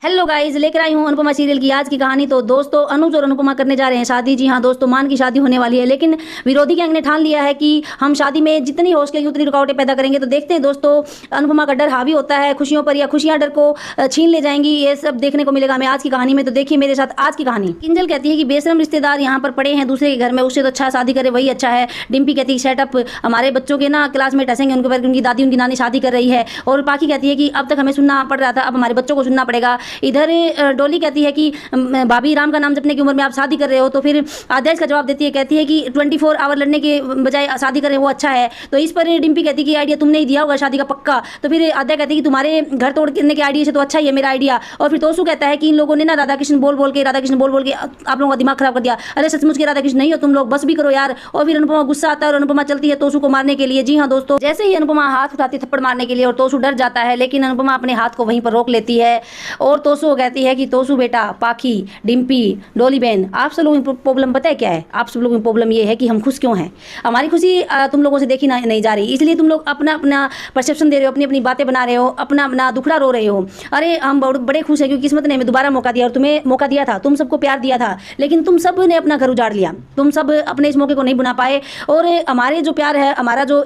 Hello guys, लेकर आई हूँ Anupama serial की आज की कहानी। तो दोस्तों, अनुज और अनुपमा करने जा रहे हैं शादी। जी हाँ दोस्तों, मान की शादी होने वाली है, लेकिन विरोधी गैंग ने ठान लिया है कि हम शादी में जितनी हो सकेगी उतनी रुकावटें पैदा करेंगे। तो देखते हैं दोस्तों, अनुपमा का डर हावी होता है खुशियों पर या खुशियां डर को छीन ले जाएंगी, ये सब देखने को मिलेगा हमें आज की कहानी में। तो देखिए मेरे साथ आज की कहानी। किंजल कहती है कि बेशरम रिश्तेदार यहाँ पर पड़े हैं दूसरे के घर में, उससे तो अच्छा शादी करे वही अच्छा है। डिम्पी कहती है सेटअप हमारे बच्चों के ना क्लासमेट हंसेंगे उनके ऊपर, उनकी दादी उनकी नानी शादी कर रही है। और पाखी कहती है कि अब तक हमें सुनना पड़ रहा था, अब हमारे बच्चों को सुनना पड़ेगा। इधर डोली कहती है कि भाभी राम का नाम जपने की उम्र में आप शादी कर रहे हो। तो फिर आद्या इसका जवाब देती है, कहती है कि 24 आवर लड़ने के बजाय शादी करें वो अच्छा है। तो इस पर डिम्पी कहती है कि आइडिया तुमने ही दिया होगा शादी का पक्का। तो फिर आद्या कहती है कि तुम्हारे घर तोड़ने के आइडिया से तो अच्छा ही है मेरा आइडिया। और फिर तोसू कहता है कि इन लोगों ने ना राधा कृष्ण बोल बोल के आप लोगों का दिमाग खराब कर दिया। अरे सचमुच के राधा कृष्ण नहीं हो तुम लोग, बस भी करो यार। और फिर अनुपमा गुस्सा आता है और अनुपमा चलती है तोसू को मारने के लिए। जी हाँ दोस्तों, जैसे ही अनुपमा हाथ उठाती थप्पड़ मारने के लिए और तोसू डर जाता है, लेकिन अनुपमा अपने हाथ को वहीं पर रोक लेती है। और तोसू कहती है कि तोसू बेटा, पाखी, डिम्पी, डोली बहन, आप सब लोगों की प्रॉब्लम पता है क्या है? आप सब लोगों की प्रॉब्लम ये है कि हम खुश क्यों हैं। हमारी खुशी तुम लोगों से देखी नहीं जा रही, इसलिए तुम लोग अपना अपना परसेप्शन दे रहे हो, अपनी अपनी बातें बना रहे हो, अपना अपना दुखड़ा रो रहे हो। अरे हम बड़े खुश हैं क्योंकि किस्मत ने हमें दोबारा मौका दिया और तुम्हें मौका दिया था, तुम सबको प्यार दिया था, लेकिन तुम सब ने अपना घर उजाड़ लिया। तुम सब अपने इस मौके को नहीं बुना पाए। और हमारे जो प्यार है, हमारा जो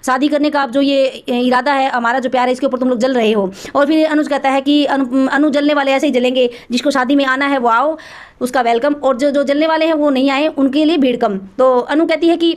शादी करने का जो ये इरादा है, हमारा जो प्यार है, इसके ऊपर तुम लोग जल रहे हो। और फिर अनुज कहता है कि अनु जलने वाले ऐसे ही जलेंगे, जिसको शादी में आना है वो आओ, उसका वेलकम, और जो जो जलने वाले हैं वो नहीं आए उनके लिए भीड़ कम। तो अनु कहती है कि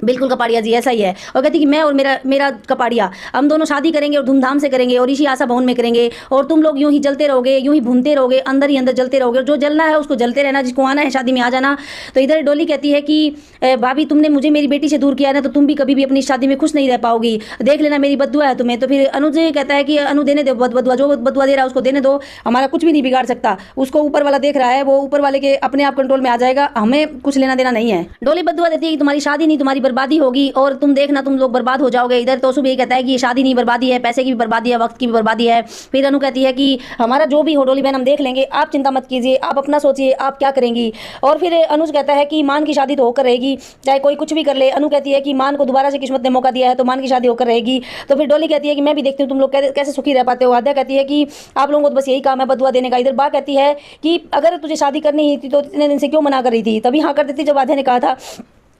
बिल्कुल कपाड़िया जी ऐसा ही है। और कहती कि मैं और मेरा कपाड़िया, हम दोनों शादी करेंगे और धूमधाम से करेंगे और इसी आशा भवन में करेंगे। और तुम लोग यूं ही जलते रहोगे, यूं ही भूनते रहोगे, अंदर ही अंदर जलते रहोगे। जो जलना है उसको जलते रहना, जिसको आना है शादी में आ जाना। तो इधर डोली कहती है कि भाभी तुमने मुझे मेरी बेटी से दूर किया ना, तो तुम भी कभी भी अपनी शादी में खुश नहीं रह पाओगी, देख लेना मेरी बददुआ है तुम्हें। तो फिर अनुज कहता है कि अनु देने दो बददुआ, जो बददुआ दे रहा है उसको देने दो, हमारा कुछ भी नहीं बिगाड़ सकता। उसको ऊपर वाला देख रहा है, वो ऊपर वाले के अपने आप कंट्रोल में आ जाएगा, हमें कुछ लेना देना नहीं है। डोली बददुआ देती है कि तुम्हारी शादी नहीं, तुम्हारी बर्बादी होगी और तुम देखना तुम लोग बर्बाद हो जाओगे। इधर तोसू भी कहता है कि ये शादी नहीं, बर्बादी है, पैसे की भी बर्बादी है, वक्त की भी बर्बादी है। फिर अनु कहती है कि हमारा जो भी हो डोली बहन हम देख लेंगे, आप चिंता मत कीजिए, आप अपना सोचिए आप क्या करेंगी। और फिर अनुज कहता है कि मान की शादी तो होकर रहेगी, चाहे कोई कुछ भी कर ले। अनु कहती है कि मान को दोबारा से किस्मत ने मौका दिया है तो मान की शादी होकर रहेगी। तो फिर डोली कहती है कि मैं भी देखती हूँ तुम लोग कैसे सुखी रह पाते हो। आद्या कहती है कि आप लोगों को तो बस यही काम है बदुआ देने का। इधर बा कहती है कि अगर तुझे शादी करनी ही थी तो इतने दिन से क्यों मना कर रही थी, तभी हाँ कर देती जब आद्या ने कहा था।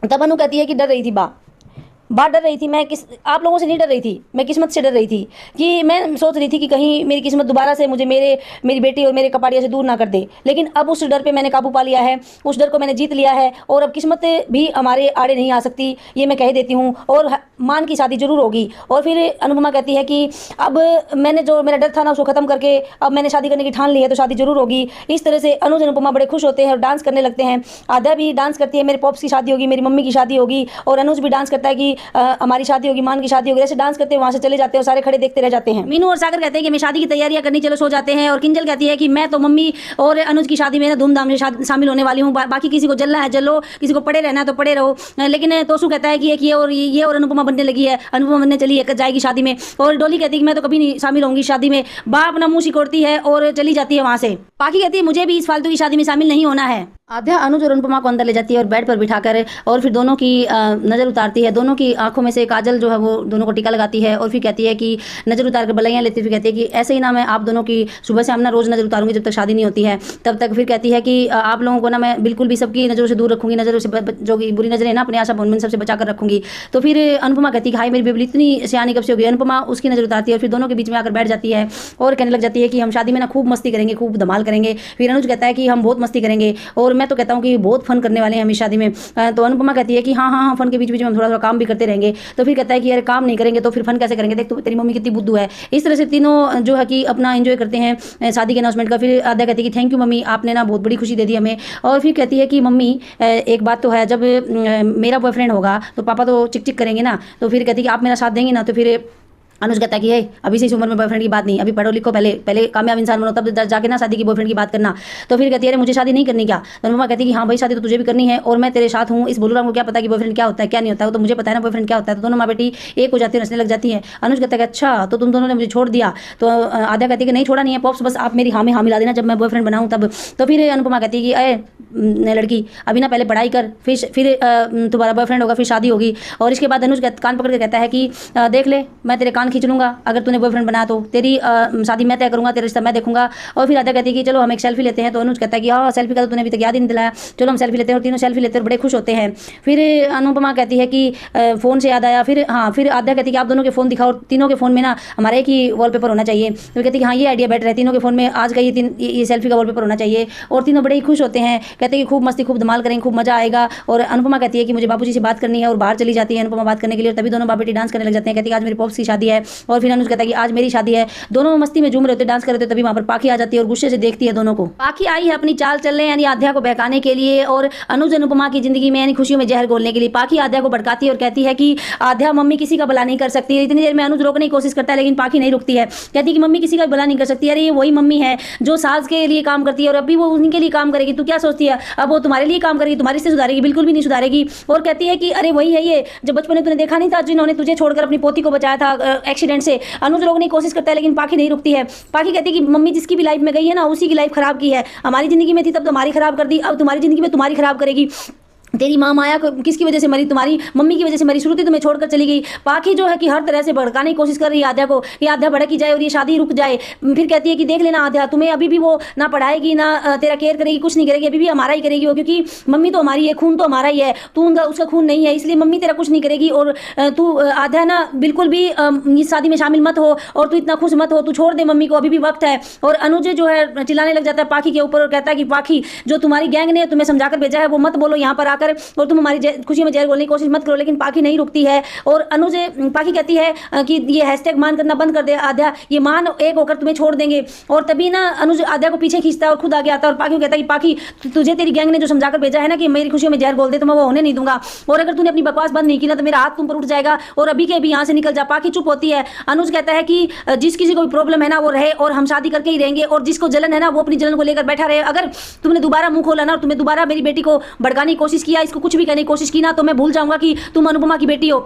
तब अनु कहती है कि डर रही थी बात डर रही थी, मैं आप लोगों से नहीं डर रही थी, मैं किस्मत से डर रही थी। कि मैं सोच रही थी कि कहीं मेरी किस्मत दोबारा से मुझे मेरी बेटी और मेरे कपाड़िया से दूर ना कर दे। लेकिन अब उस डर पे मैंने काबू पा लिया है, उस डर को मैंने जीत लिया है और अब किस्मत भी हमारे आड़े नहीं आ सकती, ये मैं कह देती हूँ। और मान की शादी जरूर होगी। और फिर अनुपमा कहती है कि अब मैंने जो मेरा डर था ना उसको ख़त्म करके अब मैंने शादी करने की ठान ली है तो शादी जरूर होगी। इस तरह से अनुज अनुपमा बड़े खुश होते हैं और डांस करने लगते हैं। आद्या भी डांस करती है, मेरे पॉप्स की शादी होगी, मेरी मम्मी की शादी होगी। और अनुज भी डांस करता है कि हमारी शादी होगी, मान की शादी होगी। ऐसे डांस करते हैं, वहां से चले जाते हैं और सारे खड़े देखते रह जाते हैं। मीनू और सागर कहते हैं कि मैं शादी की तैयारियां करनी, चलो सो जाते हैं। और किंजल कहती है कि मैं तो मम्मी और अनुज की शादी में ना धूमधाम से शामिल होने वाली हूँ, बाकी किसी को जलना है जलो, किसी को पड़े रहना है तो पड़े रहो। लेकिन तोसू कहता है कि ये और अनुपमा बनने लगी है, अनुपमा बनने चली है जाएगी शादी में। और डोली कहती है कि मैं तो कभी नहीं शामिल होंगी शादी में। बा अपना मुंह सिकोड़ती है और चली जाती है वहां से। पाखी कहती है मुझे भी इस फालतू की शादी में शामिल नहीं होना है। आद्या अनुज और अनुपमा को अंदर ले जाती है और बेड पर बिठाकर और फिर दोनों की नज़र उतारती है। दोनों की आंखों में से काजल जो है वो दोनों को टीका लगाती है और फिर कहती है कि नज़र उतार कर बलैयाँ लेती, फिर कहती है कि ऐसे ही ना मैं आप दोनों की सुबह से हम ना रोज़ नज़र उतारूंगी जब तक शादी नहीं होती है तब तक। फिर कहती है कि आप लोगों को ना मैं बिल्कुल भी सबकी नज़रों से दूर रखूंगी, नज़रों से जो कि बुरी नज़रें ना अपने आशा भवन में सबसे बचा कर रखूंगी। तो फिर अनुपमा कहती है कि हाय मेरी बेबली इतनी सियानी कब से होगी। अनुपमा उसकी नज़र उतारती है और फिर दोनों के बीच में आकर बैठ जाती है और कहने लग जाती है कि हम शादी में ना खूब मस्ती करेंगे, खूब धमाल करेंगे। फिर अनुज कहता है कि हम बहुत मस्ती करेंगे और मैं तो कहता हूँ कि बहुत फन करने वाले हैं हम इस शादी में। तो अनुपमा कहती है कि हाँ हाँ हाँ फन के बीच बीच में हम थोड़ा थोड़ा काम भी करते रहेंगे। तो फिर कहता है कि यार काम नहीं करेंगे तो फिर फन कैसे करेंगे, देख तो तेरी मम्मी कितनी बुद्धू है। इस तरह से तीनों जो है कि अपना एंजॉय करते हैं शादी के अनाउंसमेंट का। फिर आद्या कहती है कि थैंक यू मम्मी, आपने ना बहुत बड़ी खुशी दे दी हमें। और फिर कहती है कि मम्मी एक बात तो है, जब मेरा बॉयफ्रेंड होगा तो पापा तो चिक चिक करेंगे ना। तो फिर कहती है कि आप मेरा साथ देंगे ना। तो फिर अनुज कहता है कि है अभी से इस उम्र में बॉयफ्रेंड की बात नहीं, अभी पढ़ो लिखो, पहले कामयाब इंसान बनो तब जाके ना शादी की बॉयफ्रेंड की बात करना। तो फिर कहती है अरे मुझे शादी नहीं करनी क्या। तो अनुपमा कहती है कि हाँ भाई शादी तो तुझे भी करनी है और मैं तेरे साथ हूँ। इस बोलूराम को क्या पता कि बॉयफ्रेंड क्या होता है क्या नहीं होता है, वो तो मुझे पता है ना बॉयफ्रेंड क्या होता है। तो दोनों माँ बेटी एक हो जाती है, हंसने लग जाती है। अनुज कहता है कि अच्छा तो तुम दोनों ने मुझे छोड़ दिया। तो आद्या कहती है कि नहीं छोड़ा नहीं है पॉप्स, बस आप मेरी हाँ में हाँ मिला देना जब मैं बॉयफ्रेंड बनाऊँ तब। तो फिर अनुपमा कहती है कि अरे लड़की अभी ना पहले पढ़ाई कर, फिर तुम्हारा बॉयफ्रेंड होगा, फिर शादी होगी। और इसके बाद अनुज कान पकड़ के कहता है कि देख ले, मैं तेरे कान खींच लूँगा अगर तूने बॉयफ्रेंड बनाया तो, तेरी शादी मैं तय करूँगा, तेरा रिश्ता मैं देखूँगा। और फिर आद्या कहती है कि चलो हम एक सेल्फी लेते हैं। तो अनुज कहता है कि हाँ सेल्फी का तो तूने अभी तक याद ही नहीं दिलाया, चलो हम सेल्फी लेते हैं। और तीनों सेल्फी लेते हैं और बड़े खुश होते हैं। फिर अनुपमा कहती है कि फ़ोन से याद आया, फिर आद्या कहती है कि आप दोनों के फ़ोन दिखाओ, तीनों के फ़ोन में ना हमारे एक ही वॉलपेपर होना चाहिए। तो कहती है कि हाँ ये आइडिया बेटर है, तीनों के फ़ोन में आज का ये सेल्फी का वॉलपेपर होना चाहिए। और तीनों बड़े ही खुश होते हैं, कहते हैं कि खूब मस्ती खूब धमाल करेंगे, खूब मजा आएगा। और अनुपमा कहती है कि मुझे बाबूजी से बात करनी है और बाहर चली जाती है अनुपमा बात करने के लिए। तभी दोनों बाप बेटी डांस करने लग जाते हैं, कहती है आज मेरी पॉप्स की शादी है। और फिर अनुज कहता है कि आज मेरी शादी है। दोनों मस्ती में झूम रहे होते, डांस कर रहे होते, तभी वहाँ पर पाखी आ जाती है और गुस्से से देखती है दोनों को। पाखी आई है अपनी चाल चलने यानी आद्या को बहकाने के लिए और अनुज अनुपमा की जिंदगी में यानी खुशियों में जहर घोलने के लिए। पाखी आद्या को भड़काती है और कहती है कि आद्या मम्मी किसी का भला नहीं कर सकती। इतनी देर में अनुज रोकने की कोशिश करता है लेकिन पाखी नहीं रुकती है, कहती है कि मम्मी किसी का भला नहीं कर सकती। अरे ये वही मम्मी है जो सास के लिए काम करती है और अभी वो उनके लिए काम करेगी, तू क्या सोचती है अब वो तुम्हारे लिए काम करेगी, तुम्हारे से सुधारेगी? बिल्कुल भी नहीं सुधारेगी। और कहती है कि अरे वही है ये जो बचपन में तूने देखा नहीं था जिन्होंने तुझे छोड़कर अपनी पोती को बचाया था एक्सीडेंट से। अनुज रोकने की कोशिश करता है लेकिन पाखी नहीं रुकती है। पाखी कहती है कि मम्मी जिसकी भी लाइफ में गई है ना उसी की लाइफ खराब की है, हमारी जिंदगी में थी तब तो हमारी खराब कर दी, अब तुम्हारी जिंदगी में तुम्हारी खराब करेगी। तेरी माँ माया किसकी वजह से मरी? तुम्हारी मम्मी की वजह से मरी, श्रुति तुम्हें छोड़कर चली गई। पाखी जो है कि हर तरह से भड़काने की कोशिश कर रही है आद्या को, कि आद्या भड़की जाए और ये शादी रुक जाए। फिर कहती है कि देख लेना आद्या, तुम्हें अभी भी वो ना पढ़ाएगी ना तेरा केयर करेगी, कुछ नहीं करेगी, अभी भी हमारा ही करेगी वो, क्योंकि मम्मी तो हमारी है, खून तो हमारा ही है, तू उसका खून नहीं है, इसलिए मम्मी तेरा कुछ नहीं करेगी। और तू आद्या ना बिल्कुल भी इस शादी में शामिल मत हो और तू इतना खुश मत हो, तू छोड़ दे मम्मी को, अभी भी वक्त है। और अनुज जो है चिल्लाने लग जाता है पाखी के ऊपर और कहता है कि पाखी जो तुम्हारी गैंग ने तुम्हें समझाकर भेजा है वो मत बोलो यहाँ पर आकर, और तुम हमारी खुशी में जहर घोलने की कोशिश मत करो। लेकिन पाखी नहीं रुकती है और अनुज पाखी कहती है कि ये हैशटैग मान करना बंद कर दे आद्या, ये मान एक होकर तुम्हें छोड़ देंगे। और तभी ना अनुज आद्या को पीछे खींचता है और खुद आगे आता है और पाखी को कहता है कि पाखी तुझे तेरी गैंग ने जो समझाकर भेजा है ना कि मेरी खुशियों में जहर घोल दे तो मैं वो होने नहीं दूंगा, और अगर तूने अपनी बकवास बंद नहीं की ना तो मेरा हाथ तुम पर उठ जाएगा और अभी के अभी यहाँ से निकल जा। पाखी चुप होती है। अनुज कहता है कि जिस किसी को भी प्रॉब्लम है ना वो रहे और हम शादी करके ही रहेंगे, और जिसको जलन है ना वो अपनी जलन को लेकर बैठा रहे। अगर तुमने दोबारा मुंह खोला ना और तुम्हें दोबारा मेरी बेटी को भड़काने की कोशिश किया, इसको कुछ भी करने की कोशिश की ना, तो मैं भूल जाऊंगा कि तुम अनुपमा की बेटी हो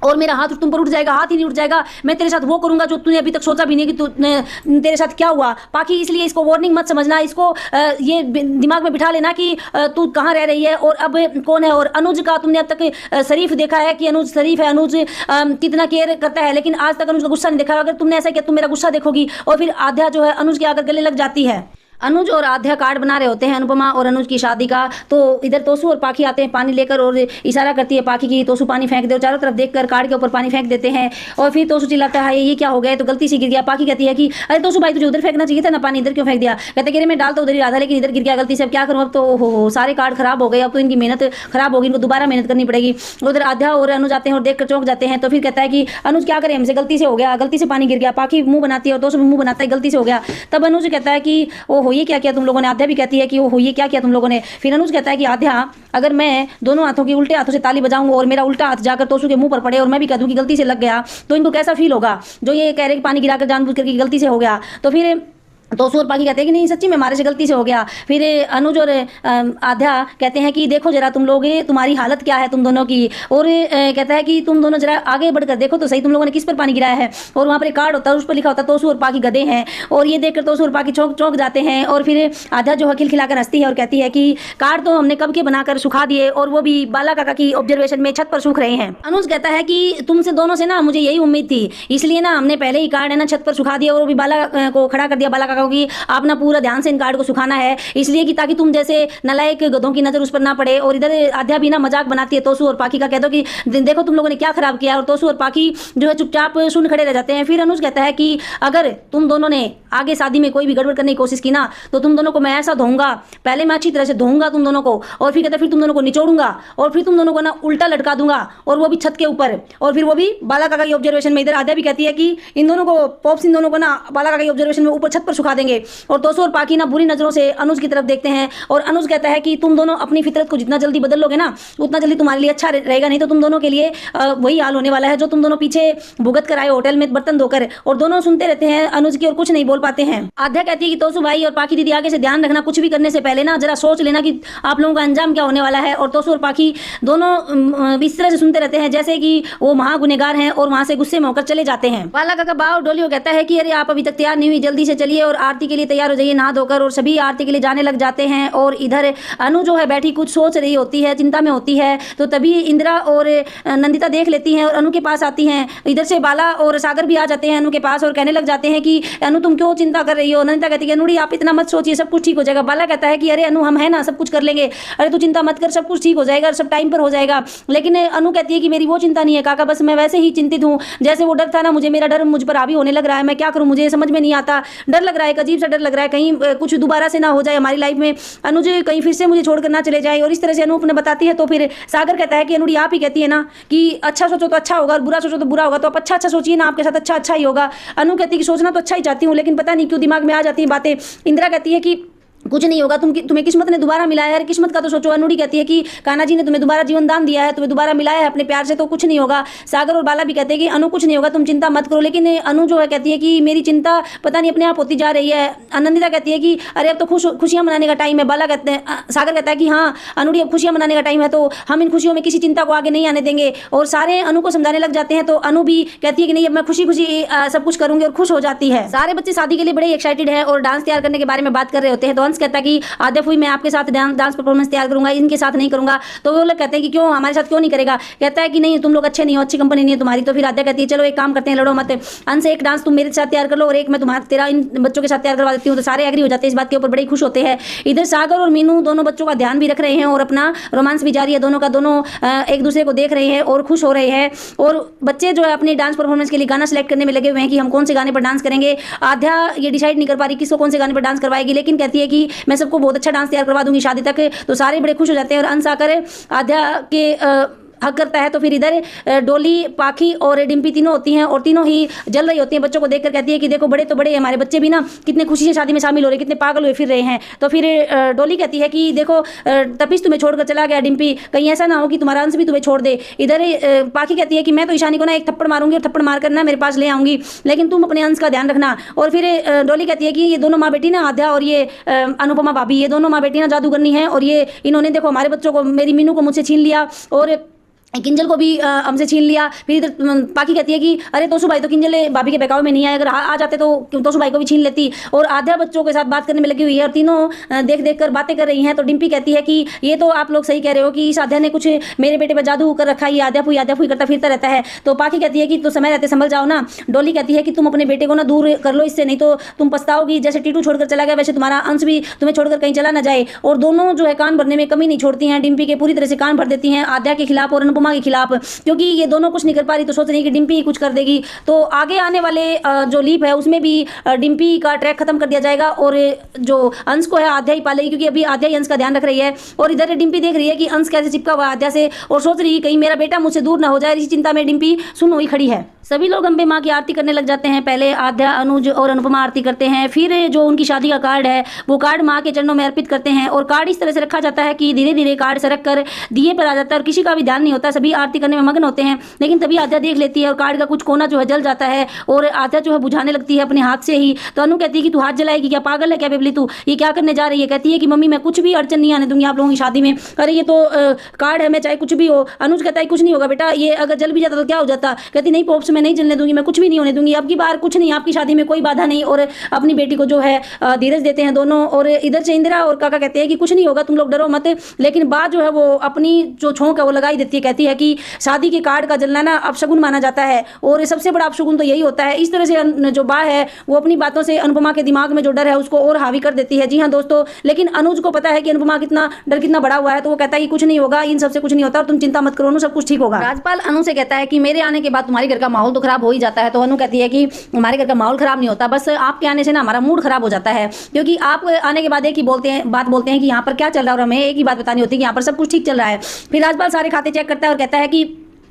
और मेरा हाथ तुम पर उठ जाएगा। हाथ ही नहीं उठ जाएगा, मैं तेरे साथ वो करूंगा जो तूने अभी तक सोचा भी नहीं कि तेरे साथ क्या हुआ। पाखी इसलिए इसको वार्निंग मत समझना, इसको ये दिमाग में बिठा लेना कि तू कहाँ रह रही है और अब कौन है। और अनुज का तुमने अब तक शरीफ देखा है कि अनुज शरीफ है, अनुज कितना केयर करता है, लेकिन आज तक अनुज का गुस्सा नहीं देखा। अगर तुमने ऐसा किया तुम मेरा गुस्सा देखोगी। और फिर आद्या जो है अनुज के आकर गले लग जाती है। अनुज और आद्या कार्ड बना रहे होते हैं अनुपमा और अनुज की शादी का। तो इधर तोसू और पाखी आते हैं पानी लेकर और इशारा करती है पाखी की तोसू पानी फेंक दे, और चारों तरफ देखकर कार्ड के ऊपर पानी फेंक देते हैं। और फिर तोसू चिल्लाता है ये क्या हो गया, तो गलती से गिर गया। पाखी कहती है कि अरे तोसू भाई तुझे उधर फेंकना चाहिए था ना, पानी इधर क्यों फेंक दिया? कहते कि मैं डाल तो उधर ही रहा था लेकिन इधर गिर गया गलती से, अब क्या करूँ, अब तो हो सारे कार्ड खराब हो गए, अब तो इनकी मेहनत खराब होगी, इनको दोबारा मेहनत करनी पड़ेगी। उधर आद्या और अनुज आते हैं और देखकर चौंक जाते हैं। तो फिर कहता है कि अनुज क्या करें, हमसे गलती से हो गया, गलती से पानी गिर गया। पाखी मुंह बनाती है और तोसू मुंह बनाता है गलती से हो गया। तब अनुज कहता है कि ओहो ये क्या किया तुम लोगों ने। आद्या भी कहती है कि ओहो ये क्या किया तुम लोगों ने। फिर अनुज कहता है कि आद्या अगर मैं दोनों हाथों की उल्टे हाथों से ताली बजाऊंगा और मेरा उल्टा हाथ जाकर तोसू के मुंह पर पड़े और मैं भी कह दूं कि गलती से लग गया, तो इनको कैसा फील होगा जो ये कह रहे कि पानी गिराकर जानबूझ करके गलती से हो गया। तो फिर तोसू और पाखी कहते हैं कि नहीं सच्ची में हमारे से गलती से हो गया। फिर अनुज और आद्या कहते हैं कि देखो जरा तुम लोग तुम्हारी हालत क्या है तुम दोनों की। और कहता है कि तुम दोनों जरा आगे बढ़कर देखो तो सही तुम लोगों ने किस पर पानी गिराया है। और वहाँ पर एक कार्ड होता है उस पर लिखा होता है तोसू और पाखी गधे हैं। और ये देखकर तोसू और पाखी चौंक जाते हैं। और फिर आद्या जो है खिलखिलाकर हंसती है और कहती है कि कार्ड तो हमने कब के बनाकर सुखा दिए और वो भी बाला काका की ऑब्जर्वेशन में छत पर सूख रहे हैं। अनुज कहता है कि तुमसे दोनों से ना मुझे यही उम्मीद थी, इसलिए ना हमने पहले ही कार्ड है ना छत पर सुखा दिया और वो भी बाला को खड़ा कर दिया, बाला काका की आप ना पूरा ध्यान से इन कार्ड को सुखाना है, इसलिए कि ताकि तुम जैसे नलायक गधों की नजर उस पर ना पड़े। और इधर आद्या भी ना मजाक बनाती है तोसू और पाखी का, कह दो कि देखो तुम लोगों ने क्या खराब किया। और तोसू और पाखी जो है चुपचाप सुन खड़े रह जाते हैं। फिर अनुज कहता है कि अगर तुम दोनों ने आगे शादी में कोई भी गड़बड़ करने की कोशिश की ना तो तुम दोनों को मैं ऐसा धोऊंगा, पहले मैं अच्छी तरह से धोऊंगा तुम दोनों को, और फिर कहता है फिर तुम दोनों को निचोड़ूंगा और फिर तुम दोनों को ना उल्टा लटका दूंगा और वो भी छत के ऊपर, और फिर वो भी बाला काका की ऑब्जर्वेशन में। इधर आद्या भी कहती है कि इन दोनों को पॉप्स इन दोनों को ना बाला काका की ऑब्जर्वेशन में ऊपर छत पर सुखा देंगे। और तोसू और पाखी ना बुरी नजरों से अनुज की तरफ देखते हैं। और अनुज कहता है कि तुम दोनों अपनी फितरत को जितना जल्दी बदल लोगे ना उतना जल्दी तुम्हारे लिए अच्छा रहेगा, नहीं तो तुम दोनों के लिए वही हाल होने वाला है जो तुम दोनों पीछे भुगत कर आए होटल में बर्तन धोकर। और दोनों सुनते रहते हैं अनुज की और कुछ नहीं बोल पाते हैं। आद्या कहती है कि तोसू भाई और पाखी दीदी आगे से ध्यान रखना, कुछ भी करने से पहले ना जरा सोच लेना कि आप लोगों का अंजाम क्या होने वाला है। और तोसू और पाखी दोनों इस तरह से सुनते रहते हैं जैसे कि वो महागुनहगार हैं और वहां से गुस्से में होकर चले जाते हैं। बाला काका बाव डोलियो कहता है कि अरे आप अभी तक तैयार नहीं हुई, जल्दी से चलिए और आरती के लिए तैयार हो जाइए नहा धोकर, और सभी आरती के लिए जाने लग जाते हैं। और इधर अनु जो है बैठी कुछ सोच रही होती है, चिंता में होती है। तो तभी इंदिरा और नंदिता देख लेती हैं और अनु के पास आती हैं। इधर से बाला और सागर भी आ जाते हैं अनु के पास और कहने लग जाते हैं कि अनु तुम क्यों चिंता कर रही हो। नंदिता कहती है अनुड़ी आप इतना मत सोचिए, सब कुछ ठीक हो जाएगा। बाला कहता है कि अरे अनु हम है ना, सब कुछ कर लेंगे, अरे तू चिंता मत कर, सब कुछ ठीक हो जाएगा, सब टाइम पर हो जाएगा। लेकिन अनु कहती है कि मेरी वो चिंता नहीं है काका, बस मैं वैसे ही चिंतित हूँ, जैसे वो डर था ना मुझे, मेरा डर मुझ पर हावी होने लग रहा है। मैं क्या करूँ, मुझे समझ में नहीं आता, डर लग रहा है, अजीब सा डर लग रहा है, कहीं कुछ दोबारा से ना हो जाए हमारी लाइफ में, अनुज कहीं फिर से मुझे छोड़कर ना चले जाए। और इस तरह से अनु अपने बताती है। तो फिर सागर कहता है कि अनुड़ी आप ही कहती है ना कि अच्छा सोचो तो अच्छा होगा और बुरा सोचो तो बुरा होगा, तो आप अच्छा सोचिए ना, आपके साथ अच्छा ही होगा। अनु कहती है कि सोचना तो अच्छा ही चाहती हूँ, लेकिन पता नहीं क्यों दिमाग में आ जाती है बातें। इंदिरा कहती है कि कुछ नहीं होगा, तुम्हें किस्मत ने दोबारा मिलाया है, किस्मत का तो सोचो। अनुड़ी कहती है कि कान्हा जी ने तुम्हें दोबारा जीवन दान दिया है, तुम्हें दोबारा मिलाया है अपने प्यार से, तो कुछ नहीं होगा। सागर और बाला भी कहते हैं कि अनु कुछ नहीं होगा, तुम चिंता मत करो। लेकिन अनु जो है कहती है कि मेरी चिंता पता नहीं अपने आप होती जा रही है। नंदिता कहती है कि अरे अब तो खुशियां मनाने का टाइम है। बाला कहते हैं, सागर कहता है कि हाँ अनुड़ी अब खुशियां मनाने का टाइम है, तो हम इन खुशियों में किसी चिंता को आगे नहीं आने देंगे। और सारे अनु को समझाने लग जाते हैं। तो अनु भी कहती है कि नहीं अब मैं खुशी सब कुछ करूंगी, और खुश हो जाती है। सारे बच्चे शादी के लिए बड़े एक्साइटेड है और डांस तैयार करने के बारे में बात कर रहे होते हैं। तो अंश कहता है कि फुई मैं आपके साथ डांस परफॉर्मेंस तैयार करूंगा, इनके साथ नहीं करूंगा। तो वो लोग कहते हैं कि क्यों, हमारे साथ क्यों नहीं करेगा। कहता है कि नहीं तुम लोग अच्छे नहीं हो, अच्छी कंपनी नहीं है तुम्हारी। तो फिर आद्या कहती है चलो एक काम करते हैं, लड़ो मत, अंश एक डांस तुम मेरे साथ तैयार कर लो और एक मैं तेरा इन बच्चों के साथ तैयार करवा देती हूँ। तो सारे एग्री हो जाते हैं इस बात के ऊपर, बड़े खुश होते हैं। इधर सागर और मीनू दोनों बच्चों का ध्यान भी रख रहे हैं और अपना रोमांस भी जारी है दोनों का, दोनों एक दूसरे को देख रहे हैं और खुश हो रहे हैं। और बच्चे जो है अपने डांस परफॉर्मेंस के लिए गाना सेलेक्ट करने में लगे हुए हैं कि हम कौन से गाने पर डांस करेंगे। आद्या ये डिसाइड नहीं कर पा रही किसको कौन से गाने पर डांस करवाएगी, लेकिन कहती है कि मैं सबको बहुत अच्छा डांस तैयार करवा दूंगी शादी तक। तो सारे बड़े खुश हो जाते हैं और अंश आकर आद्या के हक करता है। तो फिर इधर डोली, पाखी और डिम्पी तीनों होती हैं और तीनों ही जल रही होती हैं बच्चों को देखकर। कहती है कि देखो बड़े तो बड़े हमारे बच्चे भी ना कितने खुशी से शादी में शामिल हो रहे, कितने पागल हुए फिर रहे हैं। तो फिर डोली कहती है कि देखो तपीश तुम्हें छोड़कर चला गया डिम्पी, कहीं ऐसा ना हो कि तुम्हारा अंश भी तुम्हें छोड़ दे। इधर पाखी कहती है कि मैं तो ईशानी को ना एक थप्पड़ मारूंगी और थप्पड़ मार कर ना मेरे पास ले आऊंगी, लेकिन तुम अपने अंश का ध्यान रखना। और फिर डोली कहती है कि ये दोनों माँ बेटी ना, आद्या और ये अनुपमा भाभी, ये दोनों माँ बेटी ना जादूगरनी है और ये इन्होंने देखो हमारे बच्चों को, मेरी मीनू को मुझसे छीन लिया और किंजल को भी हमसे छीन लिया। फिर इधर पाखी कहती है कि अरे तोसू भाई तो किंजल भाभी के बहकावे में नहीं आए, अगर आ जाते तो तोसू भाई को भी छीन लेती। और आद्या बच्चों के साथ बात करने में लगी हुई है और तीनों देख कर बातें कर रही हैं। तो डिम्पी कहती है कि ये तो आप लोग सही कह रहे हो कि इस आद्या ने कुछ मेरे बेटे पर जादू कर रखा है, ये आद्या फुई करता फिरता रहता है। तो पाखी कहती है कि तो समय रहते संभल जाओ ना। डोली कहती है कि तुम अपने बेटे को ना दूर कर लो इससे, नहीं तो तुम पछताओगी, जैसे टीटू छोड़कर चला गया वैसे तुम्हारा अंश भी तुम्हें छोड़कर कहीं चला ना जाए। और दोनों जो है कान भरने में कमी नहीं छोड़ती हैं, डिम्पी के पूरी तरह से कान भर देती हैं आद्या के खिलाफ और अनुपमा के खिलाफ, क्योंकि ये दोनों कुछ नहीं कर पा रही। तो सोच रही है कि डिम्पी ही कुछ कर देगी। तो आगे आने वाले जो लीप है उसमें भी डिम्पी का ट्रैक खत्म कर दिया जाएगा और जो अंश को है आद्या ही पालेगी, क्योंकि अभी आद्या ही अंश का ध्यान रख रही है। और इधर डिम्पी देख रही है कि अंश कैसे चिपका हुआ आद्या से और सोच रही है कहीं मेरा बेटा मुझसे दूर ना हो जाए। इसी चिंता में डिम्पी सुन हुई खड़ी है। सभी लोग अम्बे माँ की आरती करने लग जाते हैं। पहले आद्या, अनुज और अनुपमा आरती करते हैं, फिर जो उनकी शादी का कार्ड है वो कार्ड माँ के चरणों में अर्पित करते हैं। और कार्ड इस तरह से रखा जाता है कि धीरे धीरे कार्ड सरक कर दिए पर आ जाता है और किसी का भी ध्यान नहीं होता, सभी आरती करने में मग्न होते हैं। लेकिन तभी आद्या देख लेती है और कार्ड का कुछ कोना जो है जल जाता है और आद्या जो है बुझाने लगती है अपने हाथ से ही। तो अनु कहती है कि तू हाथ जलाएगी क्या, पागल है क्या बेबली, तू ये क्या करने जा रही है। कहती है कि मम्मी मैं कुछ भी अड़चन नहीं आने दूंगी आप लोगों की शादी में, अरे ये तो कार्ड है, मैं चाहे कुछ भी हो। अनुज कहता है कुछ नहीं होगा बेटा, ये अगर जल भी जाता तो क्या हो जाता। कहती नहीं पोप्स मैं नहीं जलने दूंगी, मैं कुछ भी नहीं होने दूंगी, अब की बार कुछ नहीं, आपकी शादी में कोई बाधा नहीं। और अपनी बेटी को जो है धीरज देते हैं दोनों। और इधर से इंदिरा और काका कहते हैं कि कुछ नहीं होगा, तुम लोग डरो मत। लेकिन बात जो है वो अपनी जो छोंक है वो लगाई देती है, कहती है कि शादी के कार्ड का जलना ना अपशगुन माना जाता है और सबसे बड़ा अपशगुन तो यही होता है। इस तरह से जो बा है वो अपनी बातों से अनुपमा के दिमाग में जो डर है उसको और हावी कर देती है। जी हाँ दोस्तों, लेकिन अनुज को पता है कि अनुपमा कितना डर कितना बड़ा हुआ है, तो वो कहता है कि कुछ नहीं होगा, इन सबसे कुछ नहीं होता और तुम चिंता मत करो, सब कुछ ठीक होगा। राजपाल अनु से कहता है कि मेरे आने के बाद तुम्हारे घर का माहौल तो खराब हो ही जाता है। तो अनु कहती है कि हमारे घर का माहौल खराब नहीं होता, बस आपके आने से ना हमारा मूड खराब हो जाता है, क्योंकि आप आने के बाद एक ही बात बोलते हैं कि यहाँ पर क्या चल रहा है और हमें एक ही बात बतानी होती है कि यहाँ पर सब कुछ ठीक चल रहा है। फिर राजपाल सारे खाते चेक करता है और कहता है कि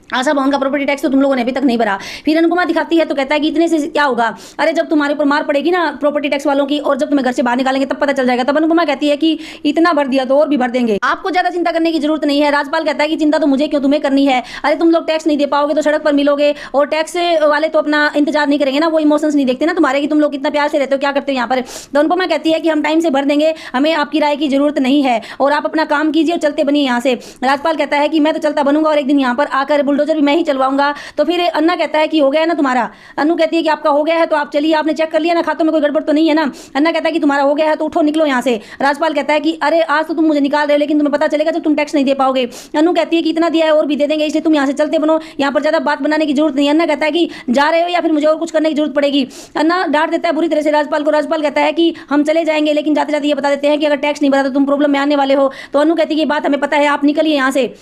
आशा भवन का प्रॉपर्टी टैक्स तो तुम लोगों ने अभी तक नहीं भरा। फिर अनुपमा दिखाती है तो कहता है कि इतने से क्या होगा, अरे जब तुम्हारे ऊपर मार पड़ेगी ना प्रॉपर्टी टैक्स वालों की और जब तुम्हें घर से बाहर निकालेंगे तब पता चल जाएगा। तब अनुपमा कहती है कि इतना भर दिया तो और भी भर देंगे, आपको ज्यादा चिंता करने की जरूरत नहीं है। राजपाल कहता है कि चिंता तो मुझे क्यों, तुम्हें करनी है, अरे तुम लोग टैक्स नहीं दे पाओगे तो सड़क पर मिलोगे और टैक्स वाले तो अपना इंतजार नहीं करेंगे ना, वो इमोशंस नहीं देखते ना तुम्हारे कि तुम लोग कितना प्यार से रहते हो, क्या करते हो यहाँ पर। तो अनुपमा कहती है कि हम टाइम से भर देंगे, हमें आपकी राय की जरूरत नहीं है और आप अपना काम कीजिए और चलते बनिए यहाँ से। राजपाल कहता है कि मैं तो चलता बनूंगा और एक दिन यहाँ पर आकर बुलडोजर भी मैं ही चलवाऊंगा। तो फिर अन्ना कहता है कि हो गया है ना तुम्हारा। अनु कहती है कि आपका हो गया है तो आप चलिए, आपने चेक कर लिया ना, खातों में कोई गड़बड़ तो नहीं है ना। अन्ना कहता है कि तुम्हारा हो गया है तो उठो निकलो यहाँ से। राजपाल कहता है कि अरे आज तो तुम मुझे निकाल रहे हो, लेकिन तुम्हें पता चलेगा जब तुम टैक्स नहीं दे पाओगे। अनु कहती है कि इतना दिया है और भी दे देंगे, इसलिए तुम यहाँ से चलते बनो, यहाँ पर ज्यादा बात बनाने की जरूरत नहीं है। अन्ना कहता है कि जा रहे हो या फिर मुझे और कुछ करने की जरूरत पड़ेगी। अन्ना डांट देता है बुरी तरह से राजपाल को। राजपाल कहता है कि हम चले जाएंगे, लेकिन जाते जाते ये बता देते हैं कि अगर टैक्स नहीं भरा तो तुम प्रॉब्लम में आने वाले हो। तो अनु कहती है कि बात हमें पता है, आप निकलिए यहाँ से।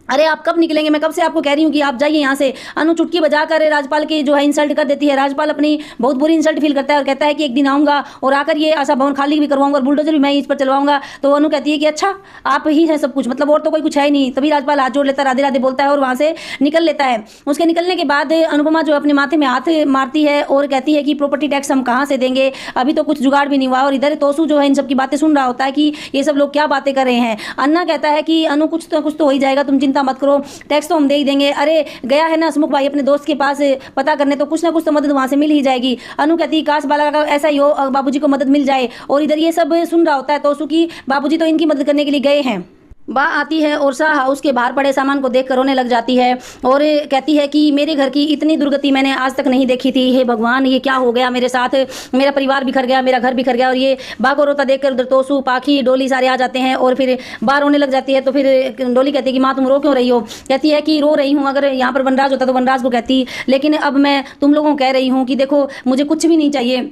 अरे आप कब निकलेंगे, मैं कब से आपको कह रही हूँ कि आप जाइए यहाँ से। अनु चुटकी बजाकर राजपाल की जो है इंसल्ट कर देती है। राजपाल अपनी बहुत बुरी इंसल्ट फील करता है और कहता है कि एक दिन आऊँगा और आकर ये आशा भवन खाली भी करवाऊंगा और बुलडोजर भी मैं इस पर चलवाऊंगा। तो अनु कहती है कि अच्छा आप ही हैं सब कुछ, मतलब और तो कोई कुछ है ही नहीं। तभी राजपाल हाथ जोड़ लेता है, राधे राधे बोलता है और वहाँ से निकल लेता है। उसके निकलने के बाद अनुपमा जो अपने माथे में हाथ मारती है और कहती है कि प्रॉपर्टी टैक्स हम कहाँ से देंगे, अभी तो कुछ जुगाड़ भी नहीं हुआ। और इधर तोसू जो है इन सब की बातें सुन रहा होता है कि ये सब लोग क्या बातें कर रहे हैं। अन्ना कहता है कि अनु कुछ तो हो ही जाएगा, तुम चिंता मत करो, टैक्स तो हम दे ही देंगे। अरे गया है ना हसमुख भाई अपने दोस्त के पास पता करने, तो कुछ ना कुछ तो मदद वहां से मिल ही जाएगी। अनु कहती है काश बाला का ऐसा ही हो, बाबूजी को मदद मिल जाए। और इधर ये सब सुन रहा होता है तोसू की बाबूजी तो इनकी मदद करने के लिए गए हैं। बा आती है और शाह हाउस के बाहर पड़े सामान को देखकर रोने लग जाती है और कहती है कि मेरे घर की इतनी दुर्गति मैंने आज तक नहीं देखी थी। हे भगवान, ये क्या हो गया मेरे साथ, मेरा परिवार बिखर गया, मेरा घर बिखर गया। और ये बा को रोता देखकर उधर तोसू, पाखी, डोली सारे आ जाते हैं और फिर बा रोने लग जाती है। तो फिर डोली कहती है कि माँ तुम रो क्यों रही हो। कहती है कि रो रही हूँ, अगर यहाँ पर वनराज होता तो वनराज को कहती, लेकिन अब मैं तुम लोगों को कह रही हूँ कि देखो मुझे कुछ भी नहीं चाहिए,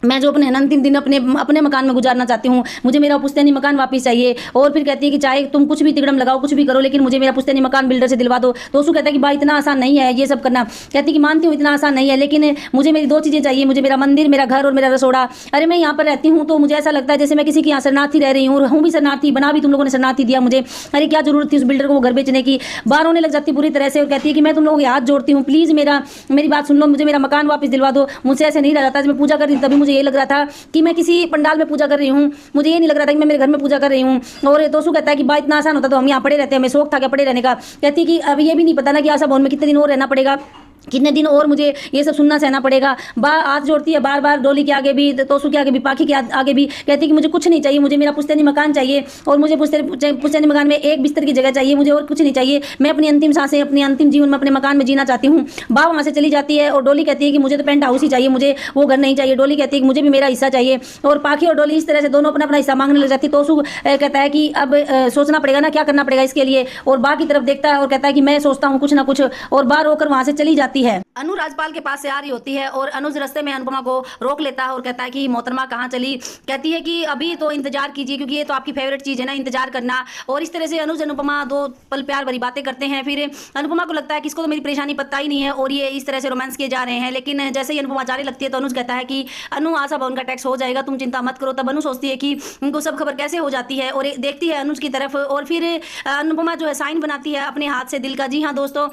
मैं जो अपने अंतिम दिन अपने मकान में गुजारना चाहती हूँ, मुझे मेरा पुश्तैनी मकान वापस चाहिए। और फिर कहती है कि चाहे तुम कुछ भी तिगड़म लगाओ, कुछ भी करो, लेकिन मुझे मेरा पुश्तैनी मकान बिल्डर से दिलवा दो। तो उसको कहता है कि भाई इतना आसान नहीं है ये सब करना। कहती है कि मानती हूँ इतना आसान नहीं है, लेकिन मुझे मेरी 2 चीज़ें चाहिए, मुझे मेरा मंदिर, मेरा घर और मेरा रसोड़ा। अरे मैं यहाँ पर रहती हूँ तो मुझे ऐसा लगता है जैसे मैं किसी की यहाँ शरणार्थी रह रही हूँ, हूँ भी शरणार्थी, बना भी तुम लोगों ने शरणार्थी दिया मुझे। अरे क्या जरूरत थी उस बिल्डर को वो घर बेचने की। बाहर होने लग जाती बुरी तरह से और कहती है कि मैं तुम लोगों के हाथ जोड़ती हूँ, प्लीज़ मेरी बात सुन लो, मुझे मेरा मकान वापस दिलवा दो। मुझसे ऐसे नहीं रह जाता, जब मैं पूजा कर रही थी तभी मुझे ये लग रहा था कि मैं किसी पंडाल में पूजा कर रही हूँ, मुझे ये नहीं लग रहा था कि मैं मेरे घर में पूजा कर रही हूँ। और तोसू कहता है कि बात इतना आसान होता तो हम यहाँ पड़े रहते हैं, हमें शौक था क्या पड़े रहने का। कहती है कि अब ये भी नहीं पता ना कि आशा भवन में कितने दिन और रहना पड़ेगा, कितने दिन और मुझे ये सब सुनना सहना पड़ेगा। बा हाथ जोड़ती है बार बार, डोली के आगे भी, तोसू के आगे भी, पाखी के आगे भी। कहती है कि मुझे कुछ नहीं चाहिए, मुझे मेरा पुश्तैनी मकान चाहिए और मुझे पुश्तैनी मकान में एक बिस्तर की जगह चाहिए, मुझे और कुछ नहीं चाहिए। मैं अपनी अंतिम सांसें, अपनी अंतिम जीवन में अपने मकान में जीना चाहती हूँ। बा वहाँ से चली जाती है और डोली कहती है कि मुझे तो पेंट हाउस ही चाहिए, मुझे वो घर नहीं चाहिए। डोली कहती है कि मुझे भी मेरा हिस्सा चाहिए। और पाखी और डोली इस तरह से दोनों अपना अपना हिस्सा मांगने लग जाती है। तोसू कहता है कि अब सोचना पड़ेगा ना क्या करना पड़ेगा इसके लिए। और बा की तरफ देखता है और कहता है कि मैं सोचता हूँ कुछ ना कुछ, और बा रोकर वहाँ से चली जाती है। अनु राजपाल के पास से आ रही होती है और अनुज रास्ते में अनुपमा को रोक लेता है और कहता है कि मोहतरमा कहाँ चली। कहती है कि अभी तो इंतजार कीजिए क्योंकि ये तो आपकी फेवरेट चीज़ है ना, इंतजार करना। और इस तरह से अनुज अनुपमा 2 पल प्यार भरी बातें करते हैं। फिर अनुपमा को लगता है कि इसको तो मेरी परेशानी पता ही नहीं है और ये इस तरह से रोमांस किए जा रहे हैं। लेकिन जैसे ही अनुपमा जाने लगती है तो अनुज कहता है कि अनु आशा भवन का टैक्स हो जाएगा, तुम चिंता मत करो। तब अनु सोचती है कि उनको सब खबर कैसे हो जाती है और देखती है अनुज की तरफ और फिर अनुपमा जो है साइन बनाती है अपने हाथ से दिल का। जी हाँ दोस्तों,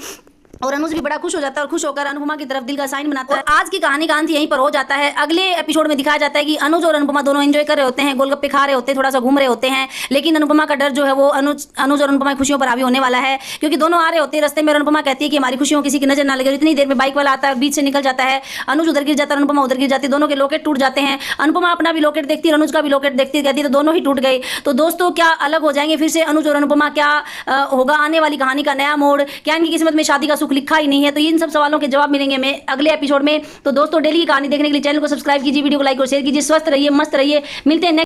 और अनुज भी बड़ा खुश हो जाता है और खुश होकर अनुपमा की तरफ दिल का साइन बनाता है। आज की कहानी का अंत यहीं पर हो जाता है। अगले एपिसोड में दिखाया जाता है कि अनुज और अनुपमा दोनों एंजॉय कर रहे होते हैं, गोलगप्पे खा रहे होते हैं, थोड़ा सा घूम रहे होते हैं। लेकिन अनुपमा का डर जो है वो अनुज और अनुपमा की खुशियों पर हावी होने वाला है, क्योंकि दोनों आ रहे होते हैं रास्ते में। अनुपमा कहती है कि हमारी खुशियों किसी की नजर ना लगे। इतनी देर में बाइक वाला आता है, बीच से निकल जाता है। अनुज उधर गिर जाता है, अनुपमा उधर गिर जाती है, दोनों के लॉकेट टूट जाते हैं। अनुपमा अपना भी लॉकेट देखती है, अनुज का भी लॉकेट देखती है, कहती है तो दोनों ही टूट गए। तो दोस्तों क्या अलग हो जाएंगे फिर से अनुज और अनुपमा? क्या होगा आने वाली कहानी का नया मोड़? क्या इनकी किस्मत में शादी का सुख लिखा ही नहीं है? तो इन सब सवालों के जवाब मिलेंगे हमें अगले एपिसोड में। तो दोस्तों डेली की कहानी देखने के लिए चैनल को सब्सक्राइब कीजिए, वीडियो को लाइक और शेयर कीजिए। स्वस्थ रहिए, मस्त रहिए, मिलते हैं